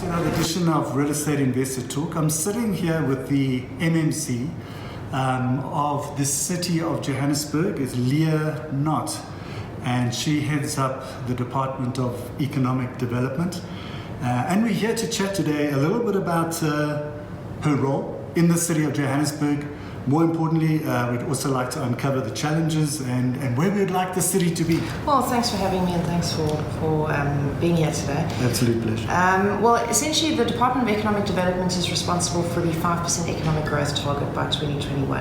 another edition of Real Estate Investor Talk. I'm sitting here with the MMC of the City of Johannesburg. It's Leah Knott, and she heads up the Department of Economic Development. And we're here to chat today a little bit about her role in the City of Johannesburg. More importantly, we'd also like to uncover the challenges and where we'd like the city to be. Well, thanks for having me and thanks for being here today. Absolute pleasure. Well, essentially, the Department of Economic Development is responsible for the 5% economic growth target by 2021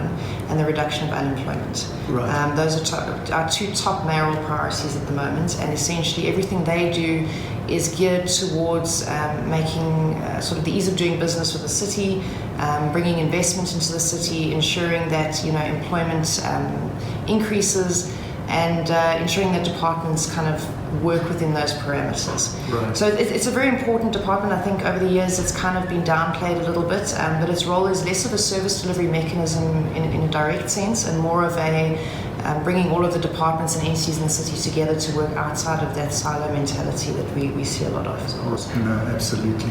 and the reduction of unemployment. Right. Those are our two top mayoral priorities at the moment, and essentially everything they do is geared towards making sort of the ease of doing business with the city, bringing investment into the city, ensuring that employment increases, and ensuring that departments kind of work within those parameters. Right. So it's a very important department. I think over the years it's kind of been downplayed a little bit, but its role is less of a service delivery mechanism in a direct sense and more of a bringing all of the departments and entities in the city together to work outside of that silo mentality that we see a lot of. No, absolutely.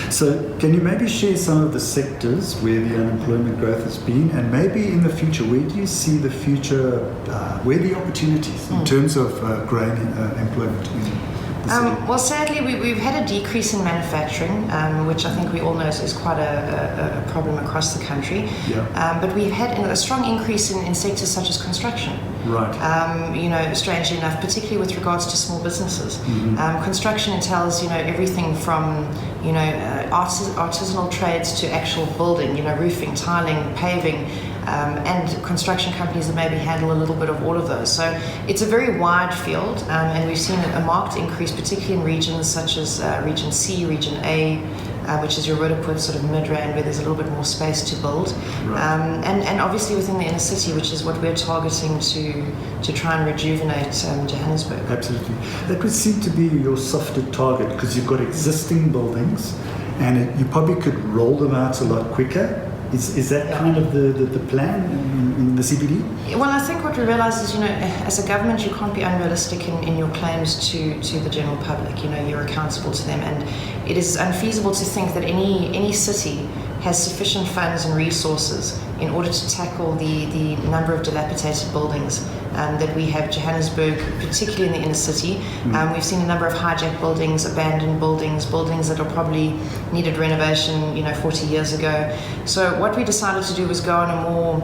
So can you maybe share some of the sectors where the unemployment growth has been, and maybe in the future, where do you see the future, where are the opportunities in terms of growing employment in the city? Well, sadly, we've had a decrease in manufacturing, which I think we all know is quite a problem across the country. Yeah. But we've had a strong increase in sectors such as construction. Right. Strangely enough, particularly with regards to small businesses. Mm-hmm. Construction entails, everything from, artisanal trades to actual building, roofing, tiling, paving, and construction companies that maybe handle a little bit of all of those. So it's a very wide field, and we've seen a marked increase, particularly in regions such as Region C, Region A, which is your Roodepoort sort of mid-rand, where there's a little bit more space to build. Right. And obviously within the inner city, which is what we're targeting to try and rejuvenate Johannesburg. Absolutely. That would seem to be your softer target, because you've got existing buildings and you probably could roll them out a lot quicker. Is that kind of the plan in the CBD? Well, I think what we realise is, as a government, you can't be unrealistic in your claims to the general public. You're accountable to them, and it is unfeasible to think that any city has sufficient funds and resources in order to tackle the number of dilapidated buildings that we have. Johannesburg, particularly in the inner city, we've seen a number of hijacked buildings, abandoned buildings that are probably needed renovation 40 years ago. So what we decided to do was go on a more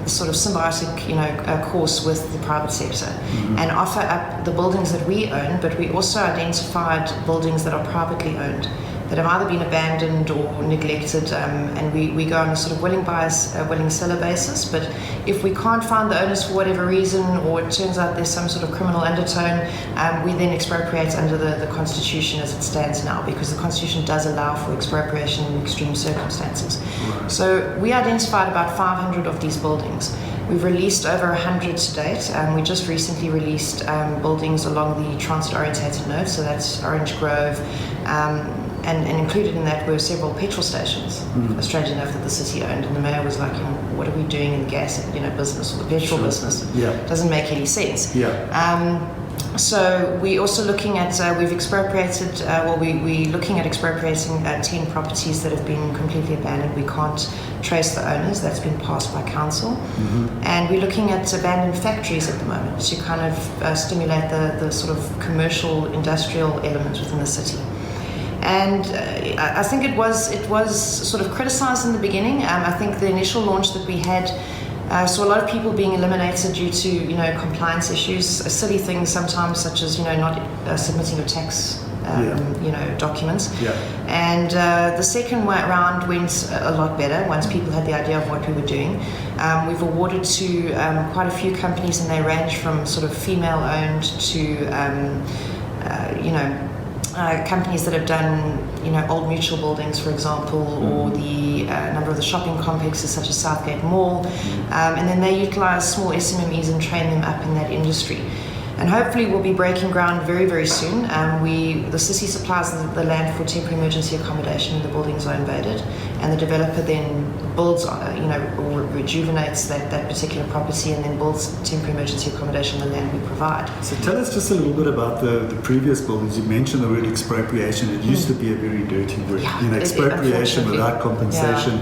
sort of symbiotic course with the private sector, and offer up the buildings that we own, but we also identified buildings that are privately owned, that have either been abandoned or neglected, and we go on a sort of willing buyers, willing seller basis. But if we can't find the owners for whatever reason, or it turns out there's some sort of criminal undertone, we then expropriate under the Constitution as it stands now, because the Constitution does allow for expropriation in extreme circumstances. Right. So we identified about 500 of these buildings. We've released over 100 to date. We just recently released buildings along the transit-orientated node, so that's Orange Grove, and included in that were several petrol stations, strange enough, that the city owned, and the mayor was like, what are we doing in the gas business or the petrol business? Yeah. Doesn't make any sense. Yeah. So we're also looking at, we've expropriated, we're looking at expropriating 10 properties that have been completely abandoned. We can't trace the owners. That's been passed by council. And we're looking at abandoned factories at the moment to kind of stimulate the sort of commercial, industrial element within the city. And I think it was sort of criticized in the beginning. I think the initial launch that we had saw a lot of people being eliminated due to compliance issues, silly things sometimes, such as not submitting your tax documents. Yeah. And the second way around went a lot better once people had the idea of what we were doing. We've awarded to quite a few companies, and they range from sort of female-owned to companies that have done, old mutual buildings, for example, or the number of the shopping complexes such as Southgate Mall, and then they utilize small SMMEs and train them up in that industry. and hopefully we'll be breaking ground very, very soon. The city supplies the land for temporary emergency accommodation when the buildings are invaded, and the developer then builds, or rejuvenates that particular property and then builds temporary emergency accommodation on the land we provide. So tell us just a little bit about the previous buildings. You mentioned the word expropriation. It used to be a very dirty word. Expropriation without compensation.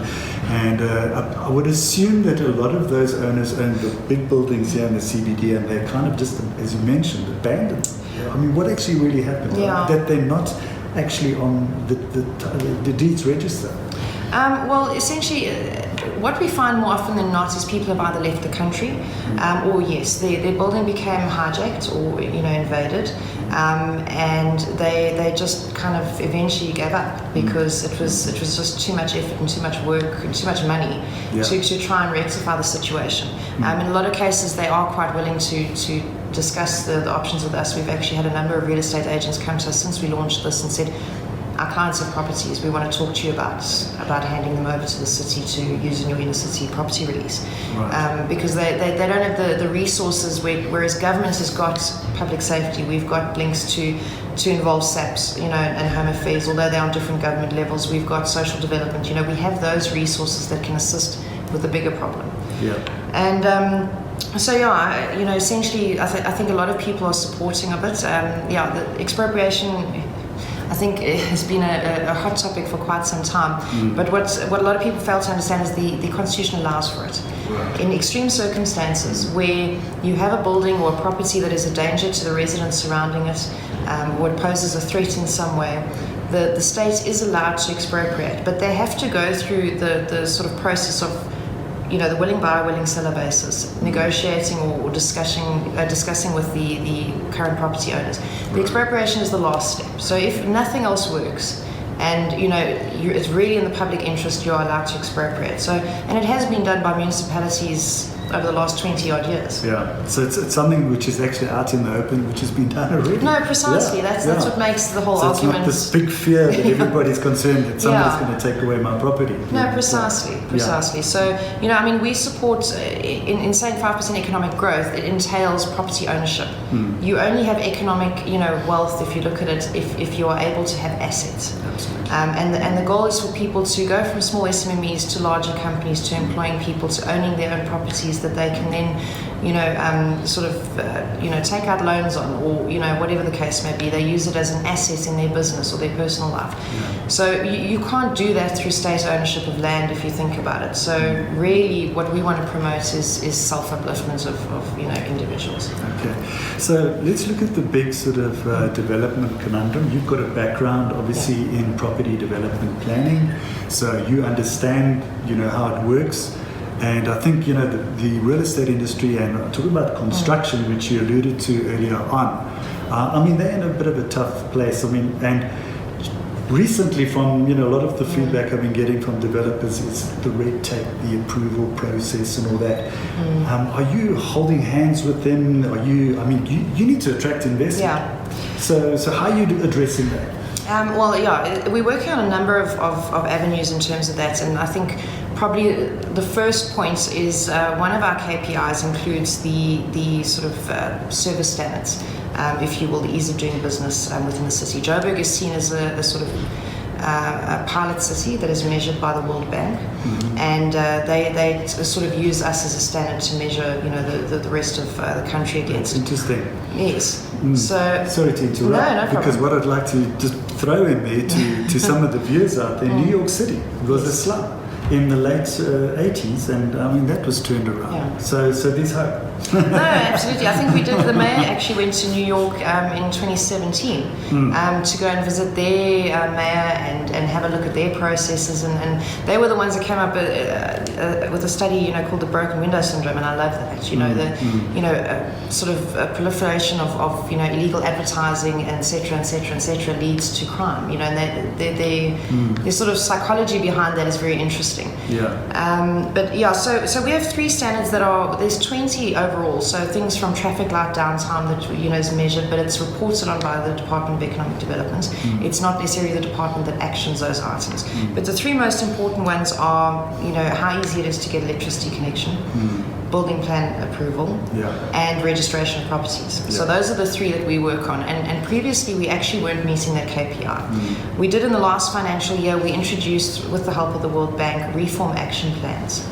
And I would assume that a lot of those owners own the big buildings here in the CBD, and they're kind of just, as you mentioned, abandoned. I mean, what actually really happened? That they're not actually on the deeds register. Well, essentially, what we find more often than not is people have either left the country, or yes, their building became hijacked or invaded, and they just kind of eventually gave up because it was just too much effort and too much work and too much money to try and rectify the situation. In a lot of cases, they are quite willing to discuss the options with us. We've actually had a number of real estate agents come to us since we launched this and said, our clients have properties, we want to talk to you about handing them over to the city to use in your inner city property release. Because they don't have the resources, whereas government has got public safety, we've got links to involve SAPs, and Home Affairs, although they're on different government levels, we've got social development, we have those resources that can assist with the bigger problem. And essentially, I think a lot of people are supporting of it. The expropriation, I think it has been a hot topic for quite some time. But what a lot of people fail to understand is the Constitution allows for it. In extreme circumstances where you have a building or a property that is a danger to the residents surrounding it, or it poses a threat in some way, the state is allowed to expropriate. But they have to go through the sort of process of the willing buyer, willing seller basis, negotiating or discussing with the current property owners. The expropriation is the last step. So if nothing else works, and it's really in the public interest, you are allowed to expropriate. So, and it has been done by municipalities over the last 20 odd years. So it's something which is actually out in the open, which has been done already. No, precisely. That's what makes the whole argument. It's not this big fear that everybody's concerned that somebody's going to take away my property. No, precisely. So, we support, in saying 5% economic growth, it entails property ownership. You only have economic, wealth if you look at it, if you are able to have assets. Absolutely. And the goal is for people to go from small SMMEs to larger companies, to employing people, to owning their own properties that they can then, take out loans on, or whatever the case may be. They use it as an asset in their business or their personal life. So you can't do that through state ownership of land if you think about it. So really, what we want to promote is self-upliftment of individuals. Okay, so let's look at the big sort of development conundrum. You've got a background, obviously, in property development planning, so you understand, how it works. And I think, the real estate industry, and talking about construction, which you alluded to earlier on, they're in a bit of a tough place. And recently from, a lot of the feedback I've been getting from developers is the red tape, the approval process and all that. Are you holding hands with them? You need to attract investment. So how are you addressing that? We're working on a number of avenues in terms of that, and I think probably the first point is one of our KPIs includes the sort of service standards, if you will, the ease of doing business within the city. Joburg is seen as a sort of a pilot city that is measured by the World Bank, and they sort of use us as a standard to measure, the rest of the country against. That's interesting. Yes. So sorry to interrupt, because what I'd like to just throw in there to some of the viewers out there, New York City was a slum in the late 80s, and that was turned around. So there's hope. No, absolutely. I think we did. The mayor actually went to New York in 2017 to go and visit their mayor and have a look at their processes, and they were the ones that came up with a study called the broken window syndrome, and I love that. Sort of a proliferation of illegal advertising, and et cetera, leads to crime. And their sort of psychology behind that is very interesting. So we have 3 standards there's 20 overall, so things from traffic light downtime that is measured, but it's reported on by the Department of Economic Development. It's not necessarily the department that actions those items. But the 3 most important ones are how easy it is to get electricity connection, building plan approval, and registration of properties. So those are the three that we work on. And previously we actually weren't meeting that KPI. We did in the last financial year, we introduced, with the help of the World Bank, reform action plans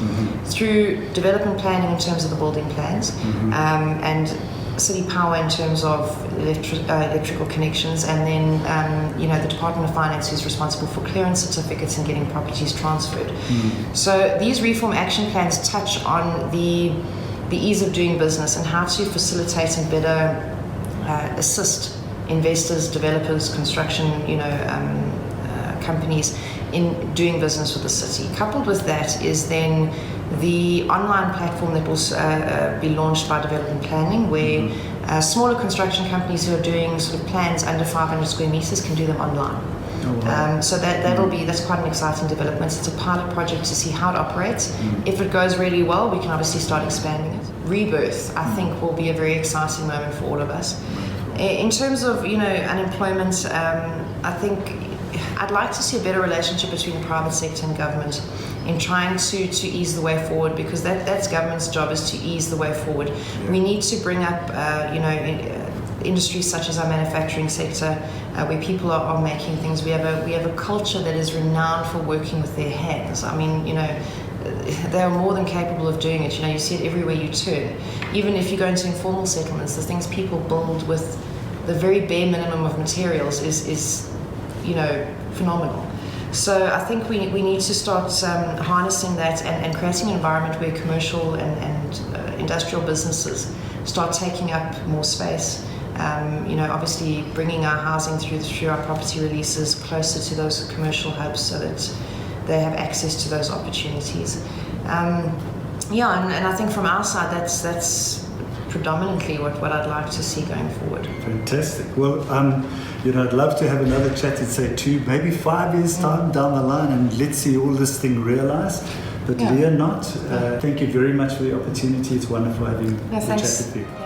through development planning in terms of the building plans, and city power in terms of electrical connections, and then the Department of Finance, who's responsible for clearance certificates and getting properties transferred. So these reform action plans touch on the ease of doing business and how to facilitate and better assist investors, developers, construction companies in doing business with the city. Coupled with that is then the online platform that will be launched by development planning, where smaller construction companies who are doing sort of plans under 500 square meters can do them online. So that's quite an exciting development. It's a pilot project to see how it operates. If it goes really well, we can obviously start expanding it. Rebirth, I think, will be a very exciting moment for all of us. In terms of unemployment, I think I'd like to see a better relationship between the private sector and government in trying to ease the way forward, because that's government's job, is to ease the way forward. We need to bring up industries such as our manufacturing sector, where people are making things. We have a culture that is renowned for working with their hands. I mean, they are more than capable of doing it. You see it everywhere you turn. Even if you go into informal settlements, the things people build with the very bare minimum of materials is phenomenal. So I think we need to start harnessing that and creating an environment where commercial and industrial businesses start taking up more space. Obviously bringing our housing through our property releases closer to those commercial hubs so that they have access to those opportunities. And I think from our side, that's predominantly what I'd like to see going forward. Fantastic. Well, I'd love to have another chat in, say, 2, maybe 5 years' time down the line, and let's see all this thing realized. But Leah Knott, thank you very much for the opportunity. It's wonderful having the chat with you.